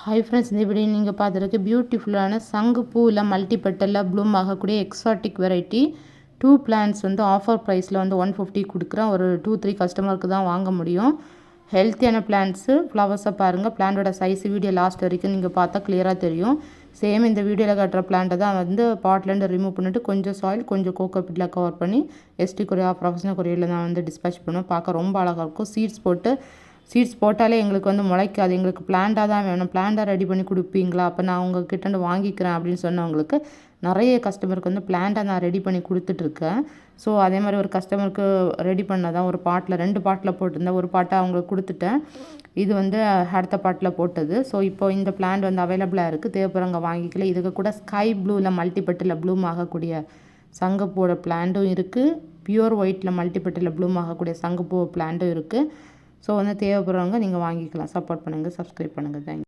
Hi friends, இந்த video நீங்கள் பார்த்துருக்கு பியூட்டிஃபுல்லான சங்குப்பூவில் மல்டி பெட்டலில் ப்ளூம் ஆகக்கூடிய எக்ஸாட்டிக் வெரைட்டி 2 பிளான்ஸ் வந்து ஆஃபர் ப்ரைஸில் வந்து 150 கொடுக்குறேன். ஒரு 2-3 கஸ்டமருக்கு தான் வாங்க முடியும். ஹெல்த்தியான பிளான்ஸு, ஃப்ளவர்ஸை பாருங்கள். பிளான்டோட சைஸ் வீடியோ லாஸ்ட் வரைக்கும் நீங்கள் பார்த்தா கிளியராக தெரியும். சேம் இந்த வீடியோவில் காட்டுற பிளான்ட்டை தான் வந்து பாட்லேருந்து ரிமூவ் பண்ணிவிட்டு கொஞ்சம் சாயில் கொஞ்சம் கோகோபிட்டில் கவர் பண்ணி எஸ்டி கொரியா ப்ரொஃபஷனல் கொரியாவில் நான் வந்து டிஸ்பேச் பண்ணுவேன். பார்க்க ரொம்ப அழகாக இருக்கும். சீட்ஸ் போட்டாலே எங்களுக்கு வந்து முளைக்காது, எங்களுக்கு பிளான்டாக தான் வேணும், பிளான்டாக ரெடி பண்ணி கொடுப்பீங்களா, அப்போ நான் உங்ககிட்ட வாங்கிக்கிறேன் அப்படின்னு சொன்னவங்களுக்கு நிறைய கஸ்டமருக்கு வந்து பிளான்டாக நான் ரெடி பண்ணி கொடுத்துட்ருக்கேன். ஸோ அதே மாதிரி ஒரு கஸ்டமருக்கு ரெடி பண்ணதான் ஒரு பாட்டில் 2 பாட்டில் போட்டிருந்தேன். ஒரு பாட்டை அவங்களுக்கு கொடுத்துட்டேன். இது வந்து அடுத்த பாட்டில் போட்டது. ஸோ இப்போ இந்த பிளான்ட் வந்து அவைலபிளாக இருக்குது. தேவைப்படுறவங்க வாங்கிக்கல. இதுக்கு கூட ஸ்கை ப்ளூவில் மல்டிபெட்டில் ப்ளூம் ஆகக்கூடிய சங்குப்பூவோட பிளான்ட்டும் இருக்குது. பியூர் ஒயிட்டில் மல்டிபெட்டில் ப்ளூம் ஆகக்கூடிய சங்குப்பூ பிளான்ட்டும் இருக்குது. ஸோ வந்து தேவைப்படுறவங்க நீங்கள் வாங்கிக்கலாம். சப்போர்ட் பண்ணுங்கள், சப்ஸ்கிரைப் பண்ணுங்கள். தேங்க்யூ.